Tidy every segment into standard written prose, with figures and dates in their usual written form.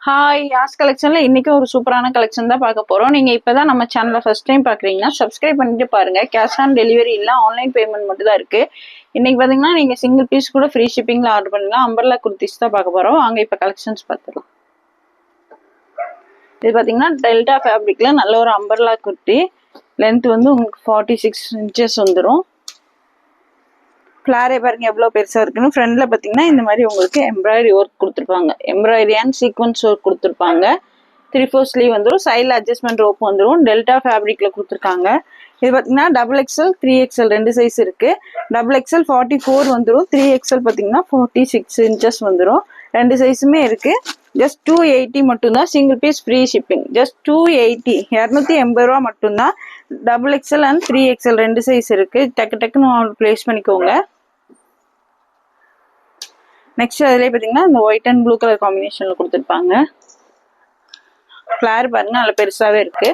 Hi யாஸ் கலெக்ஷன்ல இன்னைக்கு ஒரு சூப்பரான கலெக்ஷன் தான் பார்க்க போறோம். நீங்க இப்பதான் நம்ம சேனலை ஃபர்ஸ்ட் டைம் பாக்குறீங்கன்னா சப்ஸ்கிரைப் பண்ணிட்டு பாருங்க. கேஷ் ஆன் டெலிவரி இல்ல, ஆன்லைன் பேமெண்ட் மட்டும் தான் இருக்கு. இன்னைக்கு பாத்தீங்கன்னா நீங்க சிங்கிள் பீஸ் கூட ஃப்ரீ ஷிப்பிங்ல ஆர்டர் பண்ணலாம். அம்பர்லா குர்த்திஸ் தான் பார்க்க போறோம். அங்க இப்ப கலெக்ஷன்ஸ் பார்த்துக்கலாம். இது பாத்தீங்கன்னா டெல்டா ஃபேப்ரிக்ல நல்ல ஒரு அம்பர்லா குர்த்தி. லென்த் வந்து உங்களுக்கு 46 இன்ச்சஸ் வந்துடும். ஃபிளாரே பாருங்க எவ்வளவு பெருசா இருக்குன்னு. ஃப்ரண்ட்ல பாத்தீங்கன்னா இந்த மாதிரி உங்களுக்கு எம்ப்ராய்டரி ஒர்க் கொடுத்துருப்பாங்க. எம்ப்ராய்டரி அண்ட் சீக்வன்ஸ் ஒர்க் கொடுத்துருப்பாங்க. 3/4 ஸ்லீவ் வந்துடும். சைடில் அட்ஜஸ்ட்மெண்ட் ரோப் வந்துடும். டெல்டா ஃபேப்ரிக்ல கொடுத்துருக்காங்க. இது பாத்தீங்கன்னா XXL 3XL ரெண்டு சைஸ் இருக்கு. XXL 44 வந்துடும். 3XL பாத்தீங்கன்னா 46 இன்ச்சஸ் வந்துடும். ரெண்டு சைஸுமே இருக்கு. ஜஸ்ட் 280 மட்டும்தான். Single piece free shipping. Just 280 280 ரூபா மட்டும்தான். XXL அண்ட் 3XL ரெண்டு சைஸ் இருக்கு. டக்குன்னு பிளேஸ் பண்ணிக்கோங்க. நெக்ஸ்ட் அதுலேயே பார்த்தீங்கன்னா இந்த ஒயிட் அண்ட் ப்ளூ கலர் காம்பினேஷனில் கொடுத்துருப்பாங்க. ஃப்ளார் பாருங்க நல்ல பெருசாகவே இருக்கு.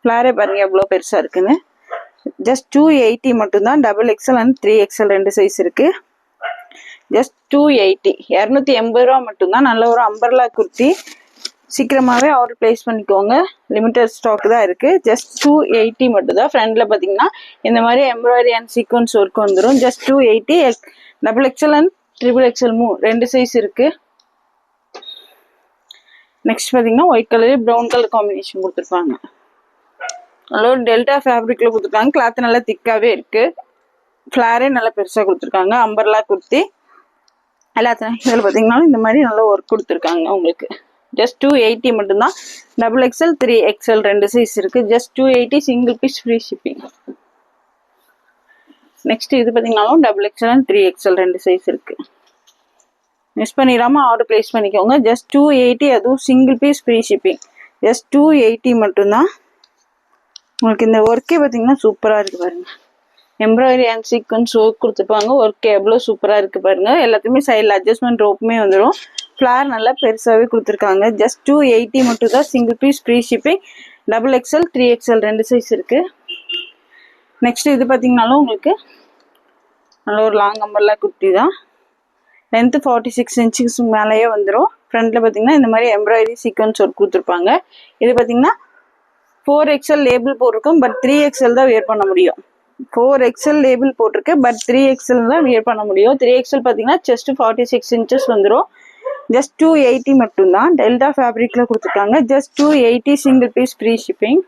ஃப்ளாரே பாருங்க எவ்வளோ பெருசாக இருக்குன்னு. ஜஸ்ட் 280 மட்டும்தான். XXL அண்ட் 3XL ரெண்டு சைஸ் இருக்கு. ஜஸ்ட் 280 280 ரூபா மட்டும்தான். நல்ல ஒரு அம்பர்லா குர்த்தி. சீக்கிரமாகவே ஆர்டர் பிளேஸ் பண்ணிக்கோங்க. லிமிட்டட் ஸ்டாக் தான் இருக்கு. ஜஸ்ட் 280 மட்டும்தான். ஃப்ரண்ட்ல பார்த்தீங்கன்னா இந்த மாதிரி எம்ப்ராய்டரி அண்ட் சீக்வன்ஸ் ஒர்க் வந்துடும். ஜஸ்ட் 280. XXL அண்ட் XXL ரெண்டு சைஸ் இருக்கு. நெக்ஸ்ட் பாத்தீங்கன்னா white colour brown colour combination கொடுத்துருப்பாங்க. நல்ல ஒரு டெல்டா ஃபேப்ரிக்ல கொடுத்துருக்காங்க. கிளாத் நல்லா திக்காவே இருக்கு. ஃபிளாரே நல்லா பெருசா கொடுத்துருக்காங்க. அம்பர்லா குர்த்தி எல்லாத்தையும் இதில் பார்த்தீங்கன்னா இந்த மாதிரி நல்ல ஒர்க் கொடுத்துருக்காங்க உங்களுக்கு. ஜஸ்ட் 280 மட்டும்தான். XXL 3XL ரெண்டு சைஸ் இருக்கு. Just 280 single piece free shipping. Next இது பார்த்தீங்கன்னாலும் XXL அண்ட் 3XL ரெண்டு சைஸ் இருக்கு. மிஸ் பண்ணிடாம ஆர்டர் பிளேஸ் பண்ணிக்கோங்க. ஜஸ்ட் 280, அதுவும் single piece free shipping. Just 280 மட்டும்தான். உங்களுக்கு இந்த ஒர்க்கே பார்த்தீங்கன்னா சூப்பராக இருக்கு பாருங்க. எம்ப்ராய்டரி அண்ட் சீக்வன்ஸ் ஒர்க் கொடுத்துருப்பாங்க. ஒர்க் எவ்வளோ சூப்பராக இருக்கு பாருங்க. எல்லாத்தையுமே சைடில் அட்ஜஸ்ட்மெண்ட் ரோப்புமே வந்துடும். ஃப்ளார் நல்லா பெருசாகவே கொடுத்துருக்காங்க. ஜஸ்ட் 280 மட்டும்தான். Single piece free shipping. XXL 3XL ரெண்டு சைஸ் இருக்கு. நெக்ஸ்ட் இது பார்த்தீங்கன்னாலும் உங்களுக்கு நல்ல ஒரு லாங் அம்பர்லா குர்த்தி தான். லென்த் 46 இன்ச்சுக்கு மேலேயே வந்துடும். ஃப்ரண்ட்ல பார்த்தீங்கன்னா இந்த மாதிரி எம்ப்ராய்டரி சீக்வன்ஸ் ஒர்க் கொடுத்துருப்பாங்க. இது பார்த்தீங்கன்னா 4XL லேபிள் போட்டிருக்கும். பட் 3XL தான் வியர் பண்ண முடியும். 4XL லேபிள் போட்டிருக்கு. பட் 3XL தான் வியர் பண்ண முடியும். 3XL பார்த்தீங்கன்னா செஸ்ட் 46 இன்ச்சஸ் வந்துடும். ஜஸ்ட் 280 மட்டும்தான். டெல்டா ஃபேப்ரிக்ல கொடுத்துருக்காங்க. Just 280 single piece free shipping.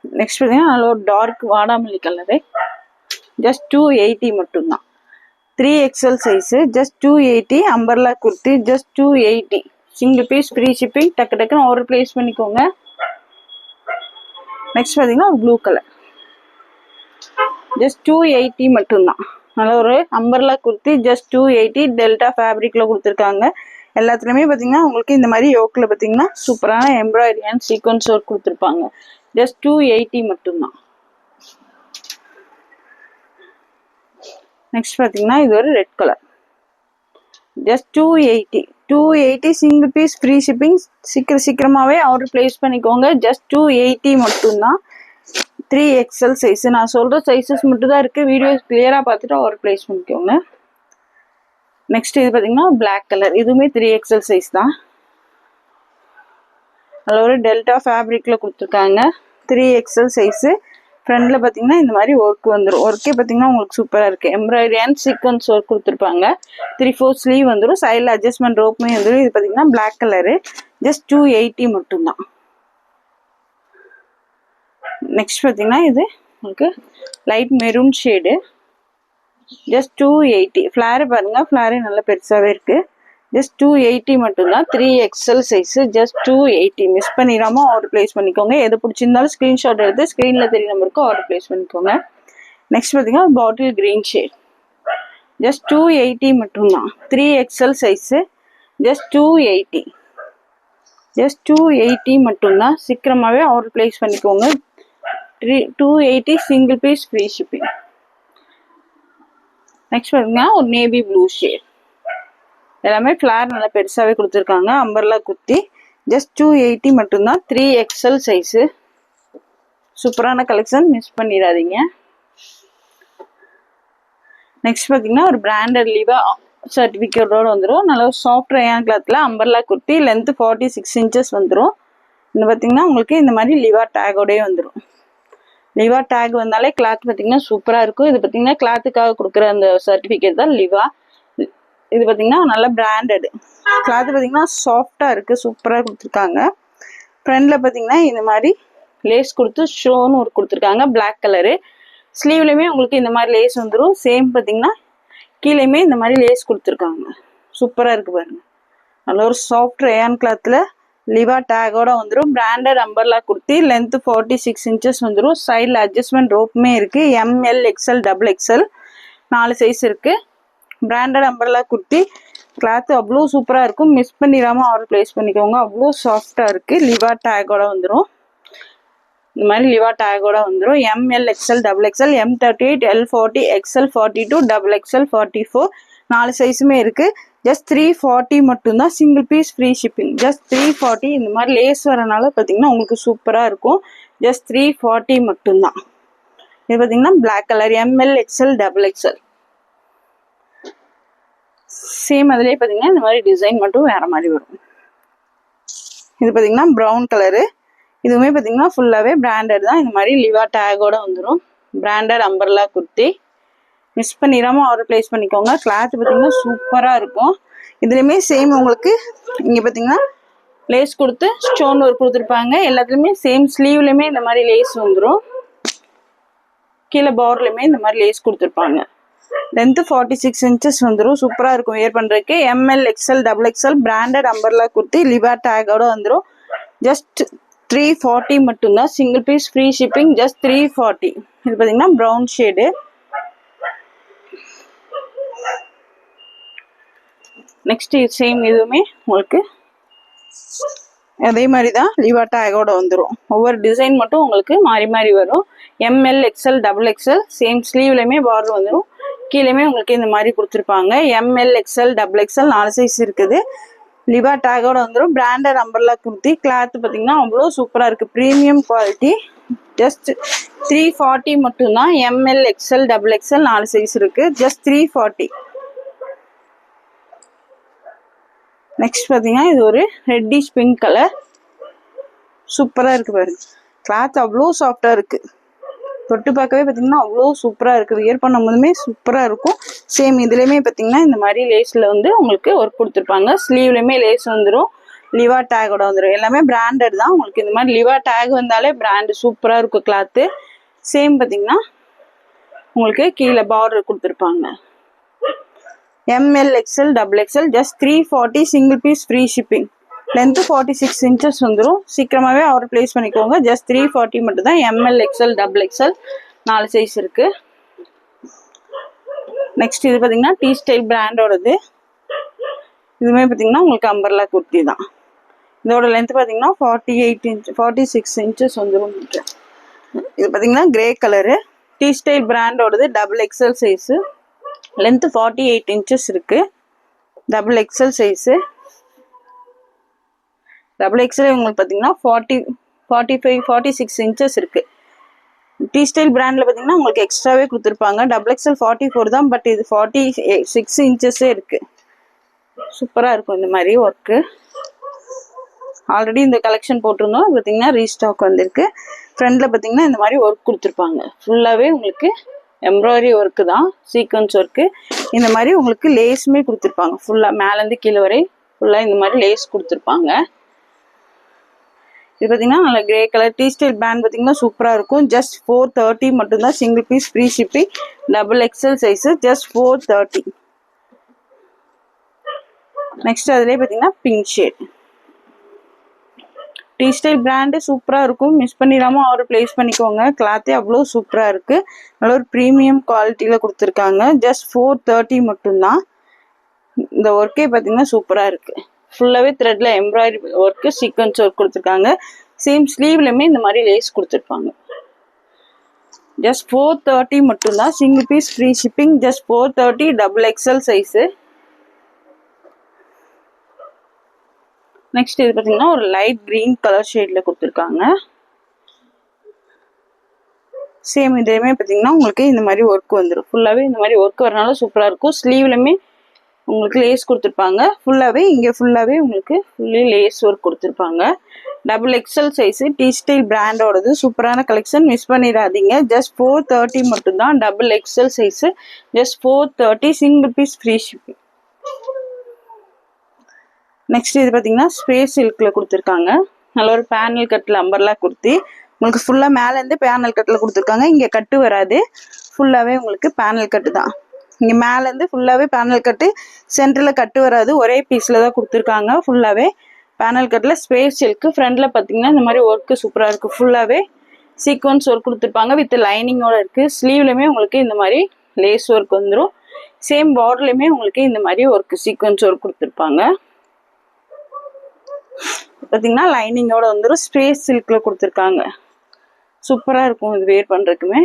Next பார்த்தீங்கன்னா நல்ல ஒரு டார்க் வாடாமல்லி கலரு. ஜஸ்ட் 280 மட்டும்தான். 3XL size. Just 280 umbrella kurti. Just 280 single piece free shipping. டக்குன்னு ஆர்டர் பிளேஸ் பண்ணிக்கோங்க. நெக்ஸ்ட் பார்த்தீங்கன்னா ஒரு ப்ளூ கலர். ஜஸ்ட் 280 மட்டும்தான். நல்ல ஒரு அம்பர்லா குர்த்தி. ஜஸ்ட் 280 டெல்டா ஃபேப்ரிக்ல கொடுத்துருக்காங்க. எல்லாத்துலேயுமே பார்த்தீங்கன்னா உங்களுக்கு இந்த மாதிரி யோக்கில் பார்த்தீங்கன்னா சூப்பரான எம்ப்ராய்டரி அண்ட் சீக்வன்ஸ் ஒர்க் கொடுத்துருப்பாங்க. ஜஸ்ட் 280 மட்டும்தான். நெக்ஸ்ட் பார்த்தீங்கன்னா இது ஒரு red colour. Just 280 single piece free shipping. சீக்கிரமாகவே ஆர்டர் பிளேஸ் பண்ணிக்கோங்க. ஜஸ்ட் 280 மட்டும்தான். 3XL size. நான் சொல்கிற சைஸஸ் மட்டும் தான் இருக்குது. வீடியோஸ் கிளியராக பார்த்துட்டு ஆர்டர் பிளேஸ் பண்ணிக்கோங்க. நெக்ஸ்ட் இது பார்த்தீங்கன்னா பிளாக் கலர். இதுவுமே 3XL சைஸ் தான். அதில் ஒரு டெல்டா ஃபேப்ரிக்ல கொடுத்துருக்காங்க. 3XL size. ஃப்ரண்ட்ல பார்த்தீங்கன்னா இந்த மாதிரி ஒர்க் வந்துடும். ஒர்க்கே பார்த்தீங்கன்னா உங்களுக்கு சூப்பராக இருக்குது. எம்ப்ராய்டரி அண்ட் சீக்வன்ஸ் ஒர்க் கொடுத்துருப்பாங்க. 3/4 ஸ்லீவ் வந்துடும். சைடில் அட்ஜஸ்ட்மெண்ட் ரோப்புமே வந்துடும். இது பார்த்தீங்கன்னா பிளாக் கலரு. ஜஸ்ட் 280 மட்டும்தான். நெக்ஸ்ட் பார்த்தீங்கன்னா இது உங்களுக்கு light maroon shade. Just 280. Flare பாருங்க. ஃப்ளாரே நல்லா பெருசாகவே இருக்கு. ஜஸ்ட் 280 மட்டும்தான். 3XL size. ஜஸ்ட் 280. மிஸ் பண்ணிடாம ஆர்டர் பிளேஸ் பண்ணிக்கோங்க. எது பிடிச்சிருந்தாலும் ஸ்க்ரீன்ஷாட் எடுத்து ஸ்க்ரீனில் தெரிய நம்பருக்கு ஆர்டர் பிளேஸ் பண்ணிக்கோங்க. நெக்ஸ்ட் பார்த்தீங்கன்னா பாட்டில் கிரீன் ஷேட். ஜஸ்ட் 280 மட்டும்தான். 3XL size. ஜஸ்ட் 280. ஜஸ்ட் 280 மட்டும்தான். சீக்கிரமாகவே ஆர்டர் பிளேஸ் பண்ணிக்கோங்க. 280 single piece free shipping. Next பார்த்தீங்கன்னா ஒரு நேவி ப்ளூ ஷேட். எல்லாமே ஃப்ளார் நல்லா பெருசாகவே கொடுத்துருக்காங்க. அம்பர்லா குர்த்தி. ஜஸ்ட் 280 மட்டும்தான். 3XL size. சூப்பரான கலெக்ஷன். மிஸ் பண்ணிடாதீங்க. நெக்ஸ்ட் பார்த்தீங்கன்னா ஒரு பிராண்டட் சர்டிஃபிகேட்டோட வந்துடும். நல்ல சாஃப்ட் ரயான் கிளாத்தில் அம்பர்லா குர்த்தி, லென்த்து 46 இன்ச்சஸ் வந்துடும். இந்த பார்த்தீங்கன்னா உங்களுக்கு இந்த மாதிரி லிவா டேகோடயே வந்துடும். லிவா டேக் வந்தாலே கிளாத் பார்த்தீங்கன்னா சூப்பராக இருக்கும். இது பார்த்தீங்கன்னா கிளாத்துக்காக கொடுக்குற அந்த சர்டிஃபிகேட் தான் லிவா. இது பார்த்தீங்கன்னா நல்ல பிராண்டட் கிளாத், பார்த்தீங்கன்னா சாஃப்டாக இருக்குது, சூப்பராக கொடுத்துருக்காங்க. ஃப்ரண்டில் பார்த்தீங்கன்னா இந்த மாதிரி லேஸ் கொடுத்து ஷோன்னு ஒரு கொடுத்துருக்காங்க, பிளாக் கலரு. ஸ்லீவ்லையுமே உங்களுக்கு இந்த மாதிரி லேஸ் வந்துடும். சேம் பார்த்தீங்கன்னா கீழேயுமே இந்த மாதிரி லேஸ் கொடுத்துருக்காங்க, சூப்பராக இருக்குது பாருங்கள். நல்ல ஒரு சாஃப்ட் ரயான் கிளாத்தில் லிவா டேகோட வந்துடும். Branded umbrella kurti, length 46 inches வந்துடும். சைடில் அட்ஜஸ்ட்மெண்ட் ரோப்புமே இருக்குது. ML XL double XL 4 size இருக்குது. பிராண்டட் அம்பர்லா குர்த்தி, கிளாத்து அவ்வளோ சூப்பராக இருக்கும். மிஸ் பண்ணிடாமல் ஆர்டர் ப்ளேஸ் பண்ணிக்கோங்க. அவ்வளோ சாஃப்டாக இருக்குது. லிவா டேகோட வந்துடும். இந்த மாதிரி லிவா டேகோட வந்துடும். M L XL double XL, M38, L40, XL 42, double XL 44 4 சைஸுமே இருக்குது. ஜஸ்ட் 340 மட்டும்தான். Single piece free shipping. Just 340. இந்த மாதிரி லேஸ் வரனால பார்த்தீங்கன்னா உங்களுக்கு சூப்பராக இருக்கும். ஜஸ்ட் 340 மட்டும்தான். இது பார்த்தீங்கன்னா black colour, M L XL double XL. Same அதிலே பார்த்தீங்கன்னா இந்த மாதிரி டிசைன் மட்டும் வேறு மாதிரி வரும். இது பார்த்தீங்கன்னா ப்ரௌன் கலரு. இதுவுமே பார்த்தீங்கன்னா ஃபுல்லாகவே பிராண்டட் தான். இந்த மாதிரி லிவா டேகோட வந்துடும். Branded umbrella kurti. மிஸ் பண்ணிடாமல் ஆர்டர் ப்ளேஸ் பண்ணிக்கோங்க. கிளாத் பார்த்தீங்கன்னா சூப்பராக இருக்கும். இதுலேயுமே சேம் உங்களுக்கு இங்கே பார்த்தீங்கன்னா லேஸ் கொடுத்து ஸ்டோன் ஒர்க் கொடுத்துருப்பாங்க. எல்லாத்துலேயுமே சேம் ஸ்லீவ்லையுமே இந்த மாதிரி லேஸ் வந்துடும். கீழே பார்டர்லையுமே இந்த மாதிரி லேஸ் கொடுத்துருப்பாங்க. லென்த்து 46 இன்ச்சஸ் வந்துடும். சூப்பராக இருக்கும் வேர் பண்ணுறதுக்கு. M L XL double XL branded umbrella kurti, Liva டேகோட வந்துடும். ஜஸ்ட் 340 மட்டும்தான். Single piece free shipping. Just 340. இது பார்த்தீங்கன்னா ப்ரௌன் ஷேடு. நெக்ஸ்ட் சேம் இதுவுமே உங்களுக்கு அதே மாதிரி தான் லிவா டேகோட வந்துடும். ஒவ்வொரு டிசைன் மட்டும் உங்களுக்கு மாறி மாறி வரும். M L XL double XL same ஸ்லீவ்லையுமே பார்டர் வந்துடும். கீழேயுமே உங்களுக்கு இந்த மாதிரி கொடுத்துருப்பாங்க. M L XL double XL 4 size இருக்குது. லிவா டேகோட வந்துடும். Branded umbrella kurti. கிளாத் பார்த்தீங்கன்னா அவ்வளோ சூப்பராக இருக்குது, ப்ரீமியம் குவாலிட்டி. ஜஸ்ட் 340 மட்டும்தான். ML XL double XL 4 size இருக்குது. ஜஸ்ட் 340. நெக்ஸ்ட் பார்த்தீங்கன்னா இது ஒரு ரெட்டிஷ் பிங்க் கலர். சூப்பராக இருக்குது பாருங்க. கிளாத் அவ்வளோ சாஃப்டாக இருக்குது. தொட்டு பார்க்கவே பார்த்தீங்கன்னா அவ்வளோ சூப்பராக இருக்குது. வியர் பண்ணும் போதுமே சூப்பராக இருக்கும். சேம் இதுலேயுமே பார்த்தீங்கன்னா இந்த மாதிரி லேஸில் வந்து உங்களுக்கு ஒர்க் கொடுத்துருப்பாங்க. ஸ்லீவ்லேயுமே லேஸ் வந்துடும். லிவா டேகோட வந்துடும். எல்லாமே பிராண்டட் தான். உங்களுக்கு இந்த மாதிரி லிவா டேக் வந்தாலே பிராண்டு சூப்பராக இருக்கும் கிளாத்து. சேம் பார்த்தீங்கன்னா உங்களுக்கு கீழே பார்டர் கொடுத்துருப்பாங்க. M L XL double XL just 340. Single piece free shipping. Length 46 inches வந்துடும். சீக்கிரமாகவே ஆர்டர் ப்ளேஸ் பண்ணிக்கோங்க. ஜஸ்ட் 340 மட்டும் தான். M L XL double XL 4 size இருக்குது. நெக்ஸ்ட் இது பார்த்தீங்கன்னா டீ ஸ்டைல் பிராண்டோடது. இதுவுமே பார்த்தீங்கன்னா உங்களுக்கு அம்பர்லா குர்த்தி தான். இதோட லென்த் பார்த்தீங்கன்னா 46 இன்ச்சஸ் வந்துடும். இது பார்த்தீங்கன்னா கிரே கலரு. டீ ஸ்டைல் பிராண்டோடது double XL size. Length 48 inches இருக்குது. Double XL size. Double XL உங்களுக்கு பார்த்தீங்கன்னா 45 46 இன்ச்சஸ் இருக்குது. டீ ஸ்டைல் பிராண்டில் பார்த்தீங்கன்னா உங்களுக்கு எக்ஸ்ட்ராவே கொடுத்துருப்பாங்க. டபுள் எக்ஸ்எல் 44 தான், பட் இது 46 இன்ச்சஸே இருக்குது. சூப்பராக இருக்கும் இந்த மாதிரி ஒர்க்கு. ஆல்ரெடி இந்த கலெக்ஷன் போட்டிருந்தோம். பார்த்தீங்கன்னா ரீஸ்டாக் வந்திருக்கு. ஃப்ரண்டில் பார்த்தீங்கன்னா இந்த மாதிரி ஒர்க் கொடுத்துருப்பாங்க. ஃபுல்லாகவே உங்களுக்கு எம்ப்ராய்டரி ஒர்க்கு தான், சீக்வன்ஸ் ஒர்க்கு. இந்த மாதிரி உங்களுக்கு லேஸுமே கொடுத்துருப்பாங்க. ஃபுல்லாக மேலேருந்து கீழே வரை ஃபுல்லாக இந்த மாதிரி லேஸ் கொடுத்துருப்பாங்க. இது பார்த்தீங்கன்னா நல்ல grey colour T style pant பார்த்தீங்கன்னா சூப்பராக இருக்கும். ஜஸ்ட் 430 மட்டும்தான். Single piece free shipping. Double XL size. Just 430. Next அதிலே பார்த்தீங்கன்னா pink shade. T style brand சூப்பராக இருக்கும். மிஸ் பண்ணிடாமல் ஆர்டர் ப்ளேஸ் பண்ணிக்கோங்க. கிளாத்தே அவ்வளோ சூப்பராக இருக்குது. நல்ல ஒரு ப்ரீமியம் குவாலிட்டியில் கொடுத்துருக்காங்க. ஜஸ்ட் 430 மட்டும்தான். இந்த ஒர்க்கே பார்த்தீங்கன்னா சூப்பராக இருக்குது. ஃபுல்லாகவே த்ரெட்டில் எம்ப்ராய்டரி ஒர்க்கு, சீக்வன்ஸ் ஒர்க் கொடுத்துருக்காங்க. சேம் ஸ்லீவ்லையுமே இந்த மாதிரி லேஸ் கொடுத்துருப்பாங்க. ஜஸ்ட் 430 மட்டும்தான். Single piece free shipping. Just 430. Double XL size. Next இது பார்த்தீங்கன்னா ஒரு லைட் க்ரீன் கலர் ஷேடில் கொடுத்துருக்காங்க. சேம் இதுலேயுமே பார்த்தீங்கன்னா உங்களுக்கு இந்த மாதிரி ஒர்க் வந்துடும். ஃபுல்லாகவே இந்த மாதிரி ஒர்க் வரனால சூப்பராக இருக்கும். ஸ்லீவ்லையுமே உங்களுக்கு லேஸ் கொடுத்துருப்பாங்க. ஃபுல்லாகவே இங்கே ஃபுல்லாகவே உங்களுக்கு ஃபுல்லி லேஸ் ஒர்க் கொடுத்துருப்பாங்க. Double XL size T style பிராண்டோடது சூப்பரான கலெக்ஷன், மிஸ் பண்ணிடாதீங்க. ஜஸ்ட் 430 மட்டும்தான். Double XL size just 430, single piece free shipping. Next இது பார்த்தீங்கன்னா ஸ்பேஸ் சில்கில் கொடுத்துருக்காங்க. நல்ல ஒரு பேனல் கட்டில் அம்பர்லா குர்த்தி. உங்களுக்கு ஃபுல்லாக மேலேருந்து பேனல் கட்டில் கொடுத்துருக்காங்க. இங்கே கட்டு வராது, ஃபுல்லாகவே உங்களுக்கு பேனல் கட்டு தான். இங்கே மேலேருந்து ஃபுல்லாகவே பேனல் கட்டு, சென்டரில் கட்டு வராது, ஒரே பீஸில் தான் கொடுத்துருக்காங்க. ஃபுல்லாகவே பேனல் கட்டில் ஸ்பேஸ் சில்க்கு. ஃப்ரண்டில் பார்த்தீங்கன்னா இந்த மாதிரி ஒர்க்கு சூப்பராக இருக்குது. ஃபுல்லாகவே சீக்வன்ஸ் ஒர்க் கொடுத்துருப்பாங்க, வித் லைனிங்கோட இருக்குது. ஸ்லீவ்லையுமே உங்களுக்கு இந்த மாதிரி லேஸ் ஒர்க் வந்துடும். சேம் பார்டர்லையுமே உங்களுக்கு இந்த மாதிரி ஒர்க்கு சீக்வன்ஸ் ஒர்க் கொடுத்துருப்பாங்க. பார்த்தீங்கன்னா லைனிங்கோட வந்துடும். ஸ்பேஸ் சில்கில் கொடுத்துருக்காங்க. சூப்பராக இருக்கும் இது வேர் பண்ணுறதுக்குமே.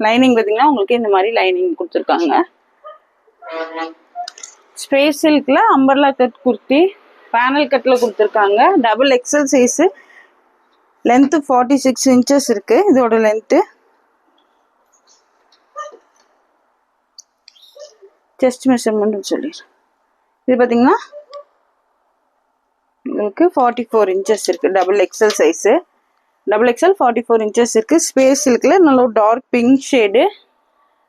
லைனிங் பார்த்தீங்கன்னா உங்களுக்கு இந்த மாதிரி லைனிங் கொடுத்துருக்காங்க. ஸ்பேஸ் சில்கில் அம்பர்லா கட் குர்த்தி பேனல் கட்டில் கொடுத்துருக்காங்க. Double XL size, length 46 inches இருக்கு இதோட லென்த்து. செஸ்ட் மெஷர்மெண்ட் சொல்லிடுறேன். இது பார்த்தீங்கன்னா உங்களுக்கு 44 inches இருக்கு. Double XL size, double XL 44 inches இருக்கு. ஸ்பேஸ் சில்கில் நல்ல ஒரு டார்க் பிங்க் ஷேடு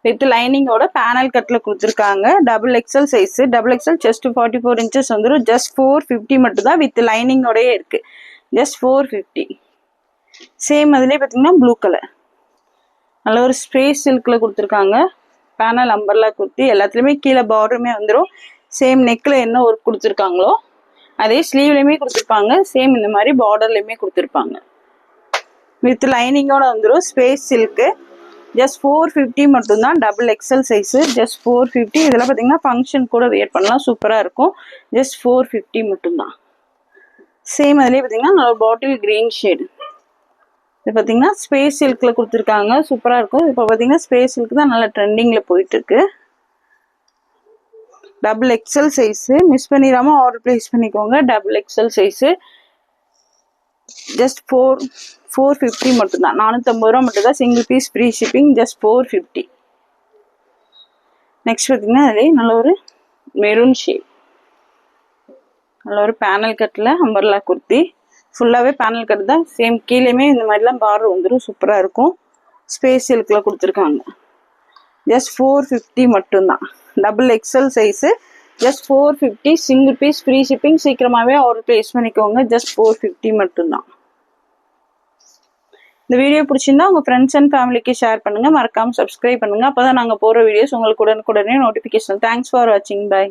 வித் லைனிங்கோட பேனல் கட்டில் கொடுத்துருக்காங்க. Double XL size, double XL just 44 inches வந்துடும். ஜஸ்ட் 450 மட்டும் தான், வித் லைனிங்கோடயே இருக்கு. ஜஸ்ட் 450. சேம் அதுலேயே பார்த்தீங்கன்னா ப்ளூ கலர் நல்ல ஒரு ஸ்பேஸ் சில்கில் கொடுத்துருக்காங்க. Panel umbrella kurti. எல்லாத்துலேயுமே கீழே பார்டருமே வந்துடும். சேம் நெக்கில் என்ன ஒர்க் கொடுத்துருக்காங்களோ அதே ஸ்லீவ்லையுமே கொடுத்துருப்பாங்க. சேம் இந்த மாதிரி பார்டர்லையுமே கொடுத்துருப்பாங்க. வித் லைனிங்கோட வந்துடும். Space silk. ஜஸ்ட் 450 மட்டும்தான். Double XL size just 450. இதெல்லாம் பார்த்தீங்கன்னா ஃபங்க்ஷன் கூட வியர் பண்ணலாம், சூப்பராக இருக்கும். ஜஸ்ட் 450 மட்டும்தான். சேம் அதுலேயே பார்த்தீங்கன்னா நல்ல பாட்டில் க்ரீன் ஷேடு. இது பார்த்தீங்கன்னா ஸ்பேஸ் சில்கில் கொடுத்துருக்காங்க, சூப்பராக இருக்கும். இப்போ பார்த்தீங்கன்னா ஸ்பேஸ் சில்க் தான் நல்லா ட்ரெண்டிங்கில் போயிட்டுருக்கு. டபுள் எக்ஸல் சைஸு, மிஸ் பண்ணிடாமல் ஆர்டர் ப்ளேஸ் பண்ணிக்கோங்க. டபுள் எக்ஸல் சைஸு ஜஸ்ட் 450 மட்டும்தான். 450 ரூபா மட்டும்தான். Single piece free shipping. Just 450. Next பார்த்தீங்கன்னா அதே நல்ல ஒரு மெரூன் ஷேட், நல்ல ஒரு பேனல் கட்டில் அம்பர்லா குர்த்தி. ஃபுல்லாகவே பேனல் கட்டு தான். சேம் கீழேயுமே இந்த மாதிரிலாம் பார்டர் வந்துடும், சூப்பராக இருக்கும். ஸ்பேஸ் சில்கில் கொடுத்துருக்காங்க. ஜஸ்ட் 450 மட்டும்தான். Double XL size just 450. Single piece free shipping. சீக்கிரமாகவே ஆர்டர் ப்ளேஸ் பண்ணிக்கோங்க. ஜஸ்ட் 450 மட்டும்தான். இந்த வீடியோ பிடிச்சிருந்தா உங்கள் ஃப்ரெண்ட்ஸ் அண்ட் ஃபேமிலிக்கு ஷேர் பண்ணுங்கள். மறக்காமல் சப்ஸ்கிரைப் பண்ணுங்கள். அப்போ தான் நாங்கள் போகிற வீடியோஸ் உங்களுக்கு உடனுக்குடனே நோட்டிஃபிகேஷன். தேங்க்ஸ் ஃபார் வாட்சிங். பை.